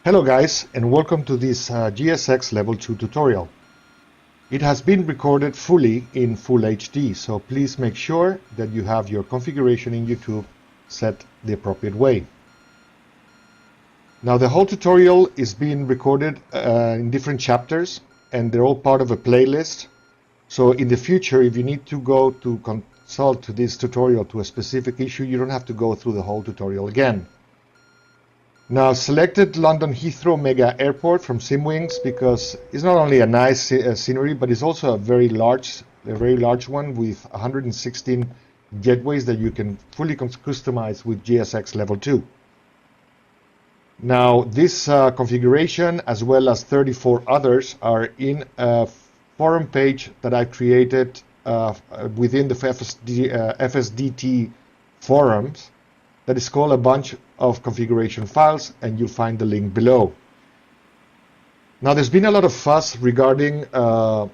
Hello guys, and welcome to this GSX Level 2 tutorial. It has been recorded fully in Full HD, so please make sure that you have your configuration in YouTube set the appropriate way. Now the whole tutorial is being recorded in different chapters, and they're all part of a playlist. So in the future, if you need to go to consult this tutorial to a specific issue, you don't have to go through the whole tutorial again. Now selected London Heathrow Mega Airport from SimWings because it's not only a nice scenery, but it's also a very large one with 116 jetways that you can fully customize with GSX Level 2. Now this configuration, as well as 34 others, are in a forum page that I created within the FSDT forums. That is called a bunch of configuration files, and you'll find the link below. Now there's been a lot of fuss regarding at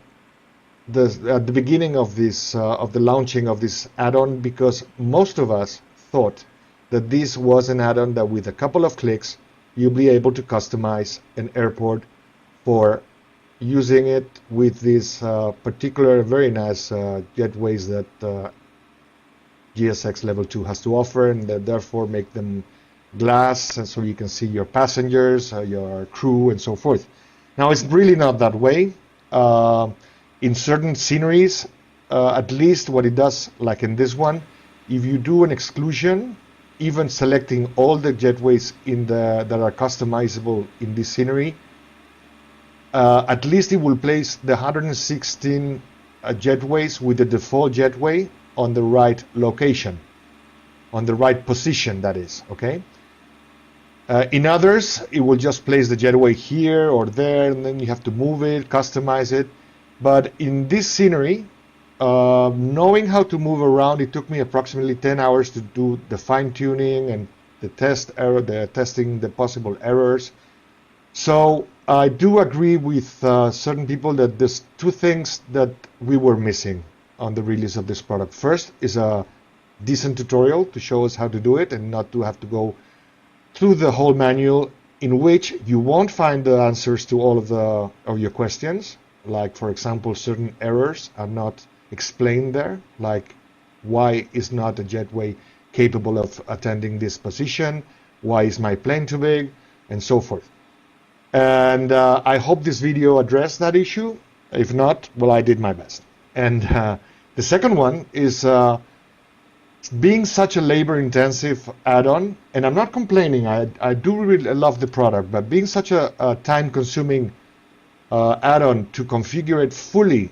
the beginning of this of the launching of this add-on, because most of us thought that this was an add-on that with a couple of clicks you'll be able to customize an airport for using it with this particular very nice jetways that GSX Level 2 has to offer, and that therefore make them glass, and so you can see your passengers, your crew, and so forth. Now it's really not that way. In certain sceneries, at least what it does, like in this one, if you do an exclusion, even selecting all the jetways that are customizable in this scenery, at least it will place the 116 jetways with the default jetway on the right location, on the right position, that is, okay? In others, it will just place the jetway here or there, and then you have to move it, customize it. But in this scenery, knowing how to move around, it took me approximately 10 hours to do the fine-tuning and the testing the possible errors. So I do agree with certain people that there's two things that we were missing on the release of this product. First is a decent tutorial to show us how to do it, and not to have to go through the whole manual, in which you won't find the answers to all of your questions. Like, for example, certain errors are not explained there, like why is not a jetway capable of attending this position, why is my plane too big, and so forth. And I hope this video addressed that issue. If not, well, I did my best. And the second one is being such a labor-intensive add-on, and I'm not complaining, I do really love the product, but being such a time-consuming add-on to configure it fully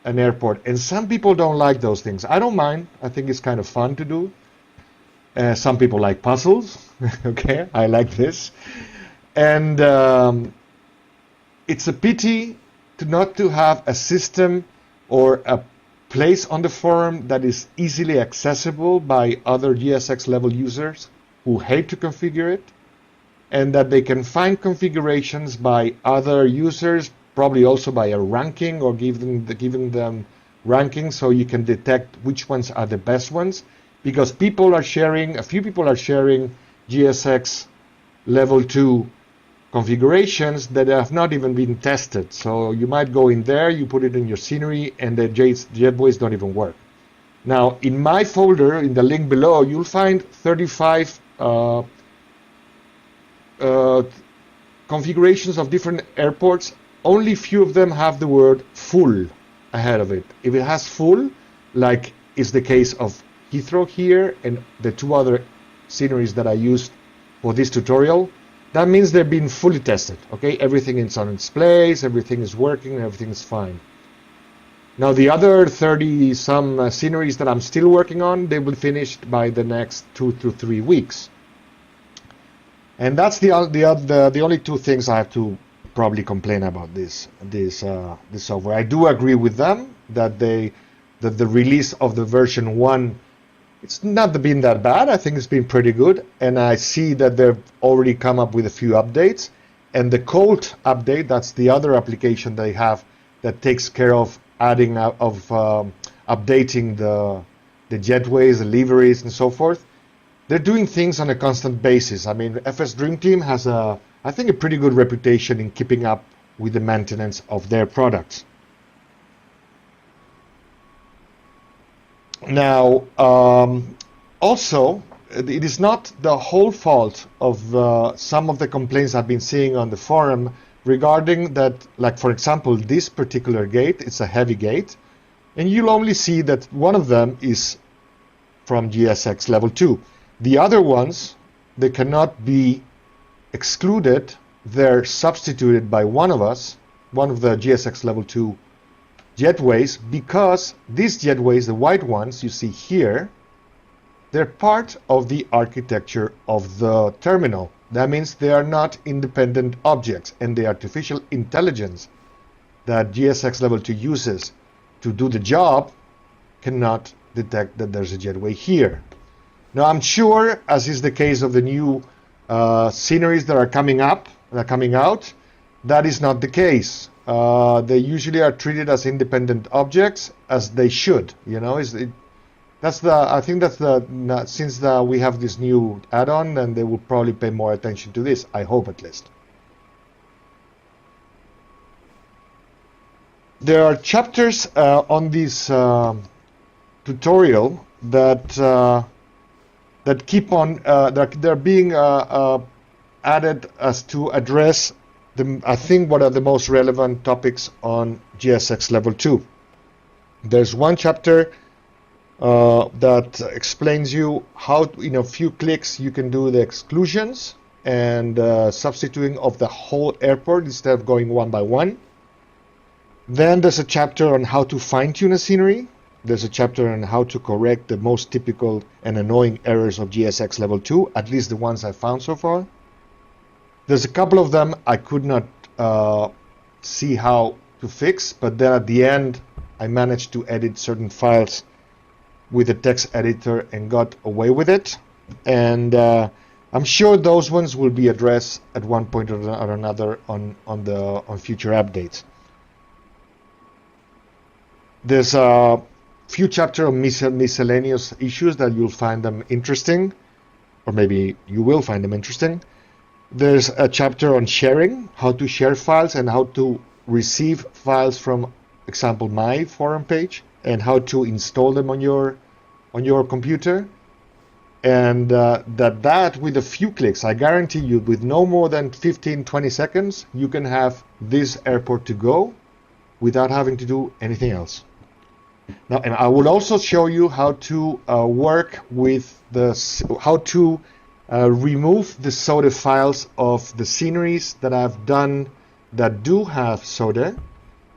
an airport, and some people don't like those things. I don't mind. I think it's kind of fun to do. Some people like puzzles. Okay, I like this. And it's a pity not to have a system or a place on the forum that is easily accessible by other GSX level users who hate to configure it, and that they can find configurations by other users, probably also by a ranking, or giving them rankings so you can detect which ones are the best ones, because a few people are sharing GSX level 2 configurations that have not even been tested. So you might go in there, you put it in your scenery, and the jetways don't even work. Now, in my folder, in the link below, you'll find 35 configurations of different airports. Only few of them have the word full ahead of it. If it has full, like is the case of Heathrow here and the two other sceneries that I used for this tutorial, that means they've been fully tested, okay? Everything is on its place, everything is working, everything is fine. Now the other 30-some sceneries that I'm still working on, they will be finished by the next 2 to 3 weeks. And that's the only two things I have to probably complain about this software. I do agree with them that the release of the version 1, it's not been that bad. I think it's been pretty good, and I see that they've already come up with a few updates. And the Colt update, that's the other application they have that takes care of updating the jetways, the liveries, and so forth. They're doing things on a constant basis. I mean, FSDreamteam has a I think, a pretty good reputation in keeping up with the maintenance of their products. Now, also, it is not the whole fault of some of the complaints I've been seeing on the forum regarding that, like, for example, this particular gate, it's a heavy gate, and you'll only see that one of them is from GSX level 2. The other ones, they cannot be excluded. They're substituted by one of the GSX level 2 jetways, because these jetways, the white ones you see here, they're part of the architecture of the terminal. That means they are not independent objects, and the artificial intelligence that GSX level 2 uses to do the job cannot detect that there's a jetway here. Now, I'm sure, as is the case of the new sceneries that are coming out, that is not the case. They usually are treated as independent objects, as they should. You know, I think since we have this new add-on, then they will probably pay more attention to this. I hope, at least. There are chapters on this tutorial that keep on they're being added as to address I think what are the most relevant topics on GSX level 2. There's one chapter that explains you how in a few clicks you can do the exclusions and substituting of the whole airport instead of going one by one. Then there's a chapter on how to fine-tune a scenery. There's a chapter on how to correct the most typical and annoying errors of GSX level 2, at least the ones I found so far. There's a couple of them I could not see how to fix, but then at the end I managed to edit certain files with a text editor and got away with it. And I'm sure those ones will be addressed at one point or another on future updates. There's a few chapters of miscellaneous issues that you'll find them interesting, or maybe you will find them interesting. There's a chapter on sharing, how to share files and how to receive files from, example, my forum page, and how to install them on your computer. And that with a few clicks, I guarantee you, with no more than 15-20 seconds, you can have this airport to go without having to do anything else. Now, and I will also show you how to work with how to remove the SODE files of the sceneries that I've done that do have SODE.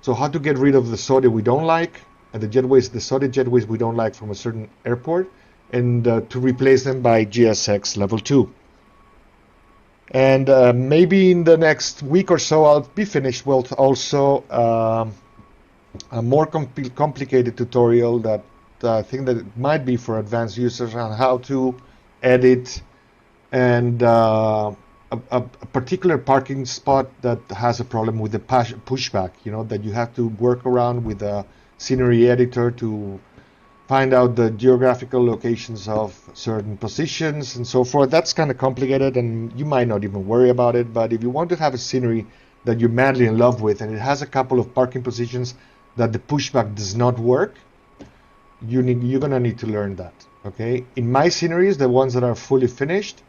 So how to get rid of the SODE we don't like, and the SODE jetways we don't like from a certain airport, and to replace them by GSX level 2. And maybe in the next week or so I'll be finished with also a more complicated tutorial that I think that it might be for advanced users on how to edit and a particular parking spot that has a problem with the pushback, you know, that you have to work around with a scenery editor to find out the geographical locations of certain positions and so forth. That's kind of complicated, and you might not even worry about it. But if you want to have a scenery that you're madly in love with and it has a couple of parking positions that the pushback does not work, you're gonna need to learn that. Okay, in my sceneries, the ones that are fully finished,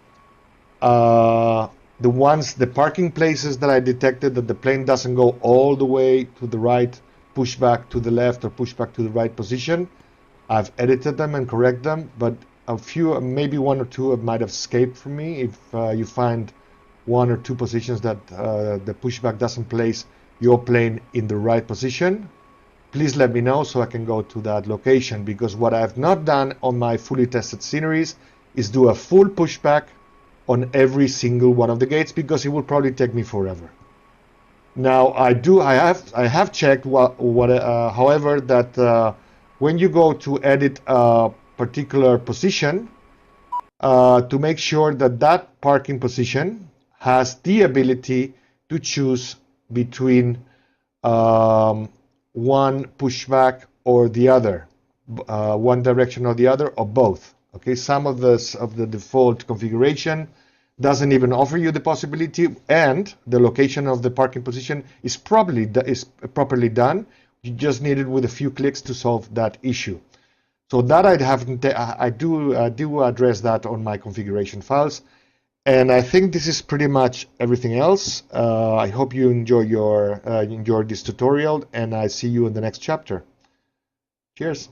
the parking places that I detected that the plane doesn't go all the way to the right, push back to the left, or push back to the right position, I've edited them and correct them, but a few, maybe one or two, might have escaped from me. If you find one or two positions that the pushback doesn't place your plane in the right position, please let me know so I can go to that location, because what I've not done on my fully tested sceneries is do a full pushback on every single one of the gates, because it will probably take me forever. Now I have checked however, that when you go to edit a particular position, to make sure that that parking position has the ability to choose between one pushback or the other, one direction or the other, or both. Okay, some of the default configuration doesn't even offer you the possibility, and the location of the parking position is properly done. You just need it with a few clicks to solve that issue. So that I do address that on my configuration files, and I think this is pretty much everything else. I hope you enjoyed this tutorial, and I see you in the next chapter. Cheers.